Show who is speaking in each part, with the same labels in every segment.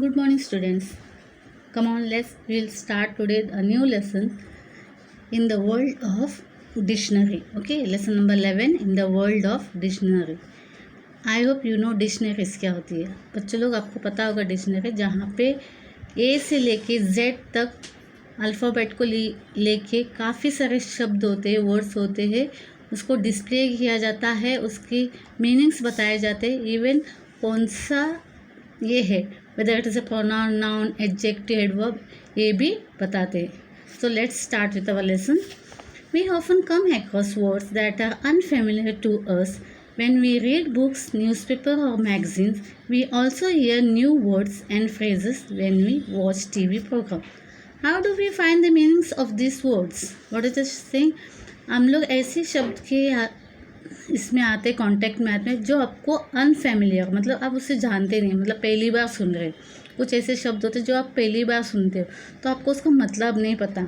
Speaker 1: Good morning, students. Come on, we'll start today a new lesson in the world of dictionary. Okay, lesson number 11 in the world of dictionary. I hope you know dictionaries क्या होती है। बच्चों लोग आपको पता होगा dictionary जहाँ पे ए से लेके जेड तक अल्फ़ाबेट को लेके काफ़ी सारे शब्द होते हैं, वर्ड्स होते हैं, उसको डिस्प्ले किया जाता है, उसकी मीनिंग्स बताए जाते हैं, इवन कौन सा ये है, whether it is a pronoun, noun, adjective, adverb, ये भी बताते हैं। So let's start with our lesson. We often come across words that are unfamiliar to us when we read books, newspaper or magazines. We also hear new words and phrases when we watch TV program. How do we find the meanings of these words? What is this saying? हम लोग ऐसे शब्द के इसमें आते, contact में आते हैं जो आपको अनफेमिलियर, मतलब आप उसे जानते नहीं, मतलब पहली बार सुन रहे. कुछ ऐसे शब्द होते हैं जो आप पहली बार सुनते हो तो आपको उसका मतलब नहीं पता.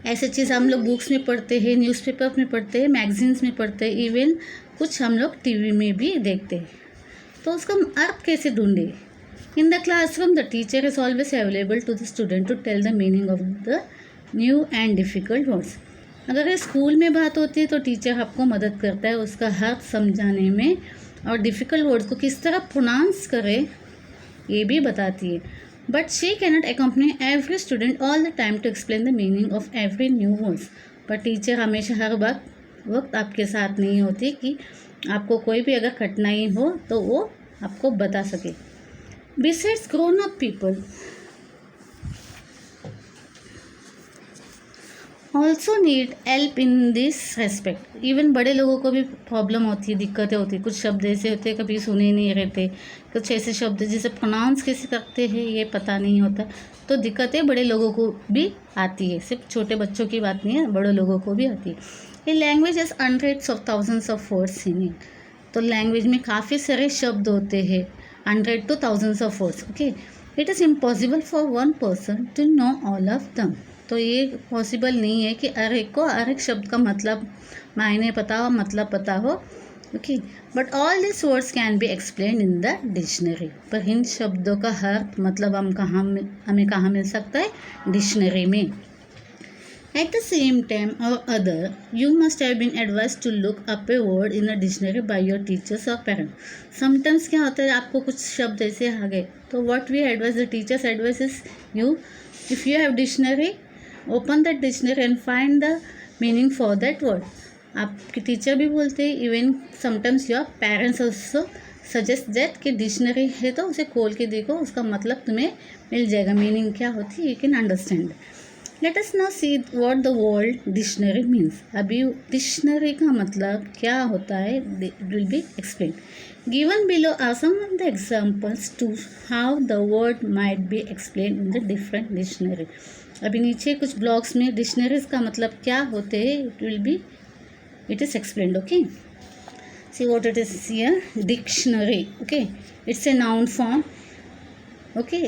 Speaker 1: ऐसे चीज़ हम लोग बुक्स में पढ़ते हैं, न्यूज़पेपर में पढ़ते हैं, मैगजीन्स में पढ़ते हैं, इवन कुछ हम लोग टीवी में भी देखते हैं. तो उसका अर्थ कैसे ढूंढे? In the classroom the teacher is always available to the student to tell the meaning of the new and difficult words. अगर ये स्कूल में बात होती है तो टीचर आपको मदद करता है उसका अर्थ समझाने में, और डिफ़िकल्ट वर्ड्स को किस तरह प्रोनाउंस करें ये भी बताती है. But she cannot accompany every student all the time to explain the meaning of every new words. पर टीचर हमेशा हर वक्त आपके साथ नहीं होती कि आपको कोई भी अगर कठिनाई हो तो वो आपको बता सके. Besides grown up people also need help in this respect. Even बड़े लोगों को भी प्रॉब्लम होती है, दिक्कतें होती है. कुछ शब्द ऐसे होते हैं कभी सुने नहीं रहते, कुछ ऐसे शब्द जिसे प्रोनाउंस कैसे करते हैं ये पता नहीं होता, तो दिक्कतें बड़े लोगों को भी आती है. सिर्फ छोटे बच्चों की बात नहीं है, बड़े लोगों को भी आती है. ये language is hundreds of thousands of words in it. तो लैंग्वेज में काफ़ी सारे शब्द होते हैं, 100 to thousands of words. Okay, it is impossible for one person to know all of them. तो ये पॉसिबल नहीं है कि हर एक को हर एक शब्द का मतलब, मायने पता हो, मतलब पता हो. Okay, but all this words can be explain in the dictionary. पर इन शब्दों का अर्थ मतलब हमें कहाँ मिल सकता है? डिक्शनरी में. At the same time or other, you must have been advised to look up a word in a dictionary by your teachers or parents. Sometimes क्या होता है, आपको कुछ शब्द ऐसे आ गए तो what we advise, the teachers advises you, if you have dictionary, open that dictionary and find the meaning for that word. आपके टीचर भी बोलते हैं, even sometimes your parents also suggest that कि डिक्शनरी है तो उसे खोल के देखो, उसका मतलब तुम्हें मिल जाएगा, मीनिंग क्या होती है, you can understand. Let us now see what the word dictionary means. अभी डिक्शनरी का मतलब क्या होता है, it will be explain. Given below are some of the examples to how the word might be explain in the different dictionary. अभी नीचे कुछ blocks में डिक्शनरीज का मतलब क्या होते हैं, it is explained. Okay, see what it is here. Dictionary. Okay, it's a noun form. Okay,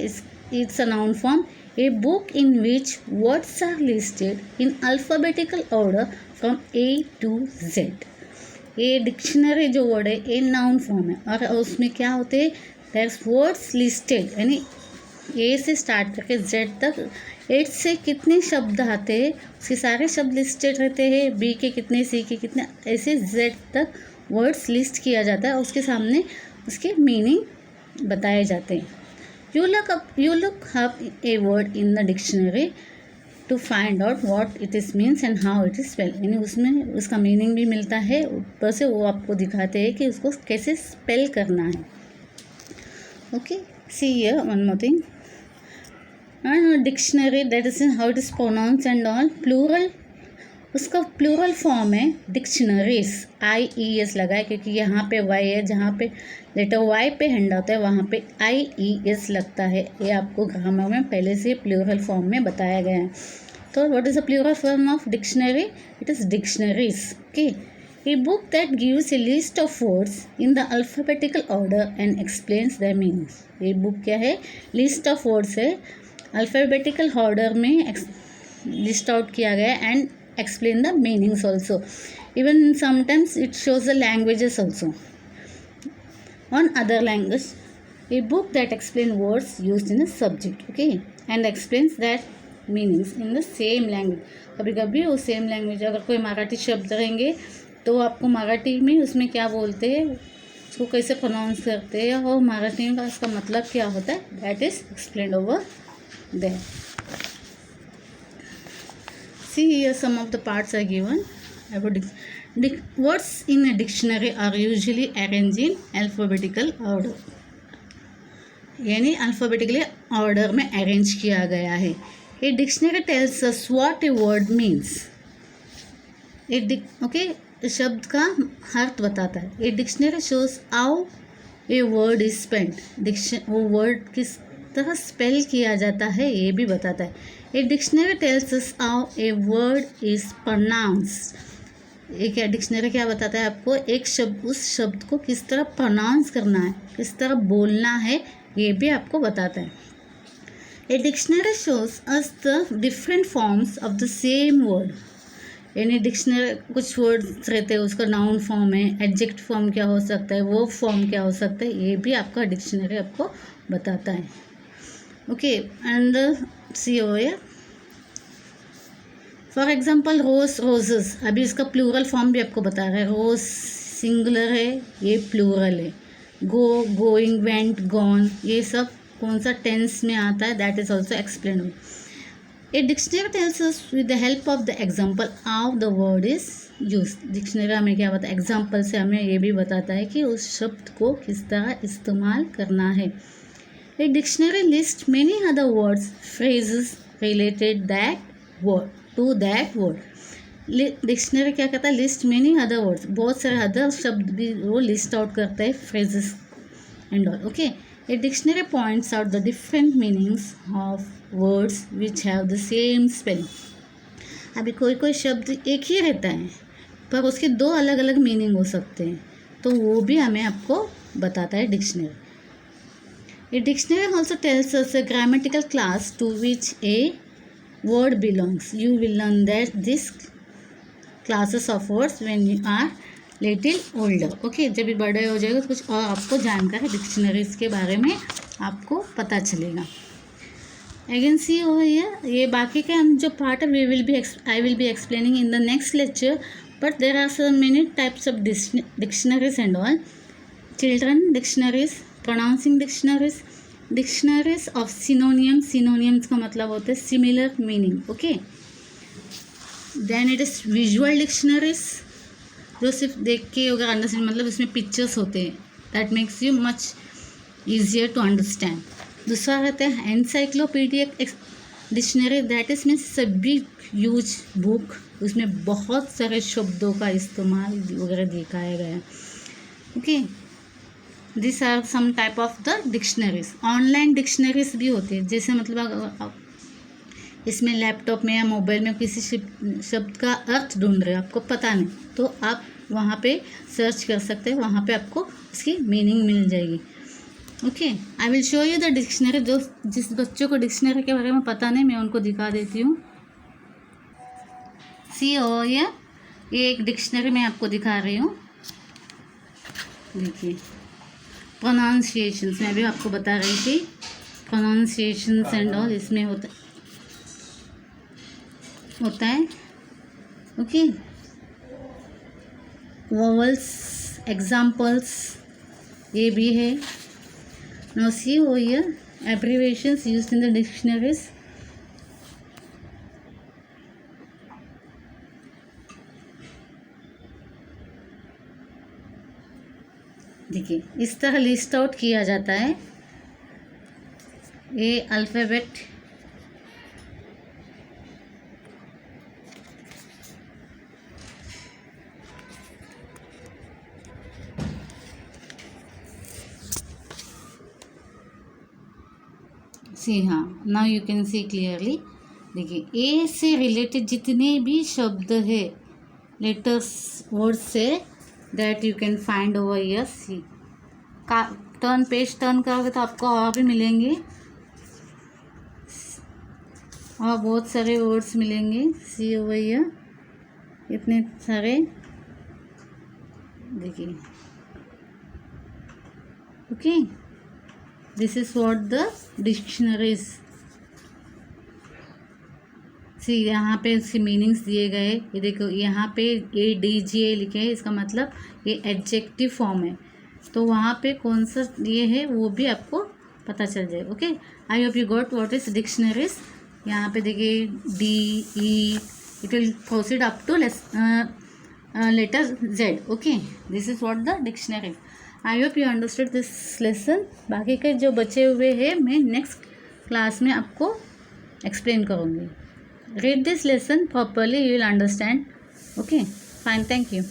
Speaker 1: it's a noun form. A book in which words are listed in alphabetical order from A to Z. ये dictionary जो word है ये noun form है, और उसमें क्या होते हैं, दैट्स वर्ड्स लिस्टेड, यानी ए से स्टार्ट करके जेड तक 8 से कितने शब्द आते हैं उसके सारे शब्द लिस्टेड रहते हैं. बी के कितने, सी के कितने, ऐसे जेड तक वर्ड्स लिस्ट किया जाता है और उसके सामने उसके मीनिंग बताए जाते हैं. You look up a word in the dictionary to find out what it is means and how it is spell. यानी उसमें उसका मीनिंग भी मिलता है, ऊपर से वो आपको दिखाते हैं कि उसको कैसे स्पेल करना है. Okay, see here one more thing. Dictionary that is how it is pronounce and all. Plural, उसका प्लूरल फॉर्म है डिक्शनरीज. IES लगा है क्योंकि यहाँ पे वाई है, जहाँ पे लेटर वाई पे हैंड होता है वहाँ पे IES लगता है. ये आपको ग्रामर में पहले से प्लूरल फॉर्म में बताया गया है. तो what is the plural form of dictionary? It is dictionaries. Okay, a book that gives a list of words in the alphabetical order and explains their meanings. ये बुक क्या है? लिस्ट ऑफ वर्ड्स है, alphabetical order में list out किया गया है, and explain the meanings also. Even sometimes it shows the languages also on other language. A book that explains words used in a subject, okay, and explains that meanings in the same language. कभी कभी वो same language, अगर कोई मराठी शब्द रहेंगे तो आपको मराठी में उसमें क्या बोलते हैं, उसको कैसे प्रोनाउंस करते हैं, और मराठी में उसका मतलब क्या होता है, that is explained over there. See here some of the parts are given. Words in a dictionary are usually arranged in alphabetical order. यानी अल्फ़ाबेटिकली ऑर्डर में अरेंज किया गया है. A dictionary tells us what a word means. Okay, शब्द का अर्थ बताता है. A dictionary shows how a word is spelled. वो वर्ड किस तरह स्पेल किया जाता है ये भी बताता है. A dictionary tells us how a word is pronounced. एक डिक्शनरी क्या बताता है आपको, एक शब्द, उस शब्द को किस तरह प्रोनाउंस करना है, किस तरह बोलना है, ये भी आपको बताता है. A dictionary shows us the different forms of the same word. यानी डिक्शनरी कुछ वर्ड्स रहते हैं, उसका नाउन फॉर्म है, एडजेक्ट फॉर्म क्या हो सकता है, वर्ब फॉर्म क्या हो सकता है, ये भी आपका डिक्शनरी आपको बताता है. Okay, and see oh a for example rose, roses. अभी इसका प्लूरल फॉर्म भी आपको बता रहा है. रोज सिंगुलर है, ये प्लूरल है. गो, गोइंग, वेंट, गॉन, ये सब कौन सा टेंस में आता है, that is also explain. A dictionary tells us with the help of the example how the word is use. Dictionary हमें क्या बताता है, एग्जाम्पल से हमें ये भी बताता है कि उस शब्द को किस तरह इस्तेमाल करना है. A dictionary list many other words, phrases related that word to that word. Dictionary क्या करता है, लिस्ट मेनी अदर वर्ड्स, बहुत सारे अदर शब्द भी वो लिस्ट आउट करता है, phrases and all. Okay, a dictionary points out the different meanings of words which have the same spelling. अभी कोई कोई शब्द एक ही रहता है पर उसके दो अलग अलग मीनिंग हो सकते हैं, तो वो भी हमें आपको बताता है dictionary. A dictionary also tells us a grammatical class to which a word belongs. You will learn that this classes of words when you are little older. Okay, जब भी बड़े हो जाएगा तो कुछ और आपको जानकारी डिक्शनरीज के बारे में आपको पता चलेगा. अगेन सी हो ये बाकी के हम जो पार्ट है I will be explaining in the next lecture. But there are some many types of dictionaries and all. Children dictionaries, pronouncing dictionaries, dictionaries of synonyms. Synonyms का मतलब होता है similar meaning. Okay, then it is visual dictionaries, जो सिर्फ देख के अगर understand, मतलब उसमें पिक्चर्स होते हैं, that makes you much easier to understand. दूसरा रहता है encyclopaedia dictionary, that is means सभी ह्यूज बुक, उसमें बहुत सारे शब्दों का इस्तेमाल वगैरह दिखाया गया है. Okay, this are some type of the dictionaries. Online dictionaries भी होती है, जैसे मतलब अगर इसमें लैपटॉप में या मोबाइल में किसी शब्द का अर्थ ढूंढ रहे हो, आपको पता नहीं, तो आप वहाँ पे सर्च कर सकते हैं, वहाँ पे आपको उसकी मीनिंग मिल जाएगी. Okay, I will show you the dictionary. जो जिस बच्चों को डिक्शनरी के बारे में पता नहीं, मैं उनको दिखा देती हूँ. सी ओ ये एक डिक्शनरी मैं आपको दिखा रही हूँ. देखिए, प्रोनाउंसिएशंस मैं भी आपको बता रही थी, प्रोनाउंसिएशंस एंड ऑल इसमें होता है. ओके, वोवल्स, एग्जाम्पल्स, ये भी है. नाउ सी हो here abbreviations used in the dictionaries. देखिए, इस तरह लिस्ट आउट किया जाता है. ये अल्फ़ाबेट, सी, हाँ, now you can see clearly. देखिए, ए से रिलेटेड जितने भी शब्द है, लेटर्स, वर्ड्स से, that you can find over here. C का टर्न, पेज टर्न करोगे तो आपको और भी मिलेंगे, और बहुत सारे वर्ड्स मिलेंगे. सी ओवर हियर इतने सारे, देखिए. Okay, this is what the dictionaries. See यहाँ पे इसके मीनिंग्स दिए गए, ये देखो यहाँ पे ADJA लिखे हैं, इसका मतलब ये एडजेक्टिव फॉर्म है, तो वहाँ पे कौन सा ये है वो भी आपको पता चल जाए। Okay, I hope you got what is dictionaries. यहाँ पे देखिए DE, it will proceed up to letter Z। Okay, this is what the dictionary. I hope you understood this lesson. बाकी के जो बचे हुए हैं मैं नेक्स्ट क्लास में आपको एक्सप्लेन करूँगी। Read this lesson properly, you will understand. Okay, fine, thank you.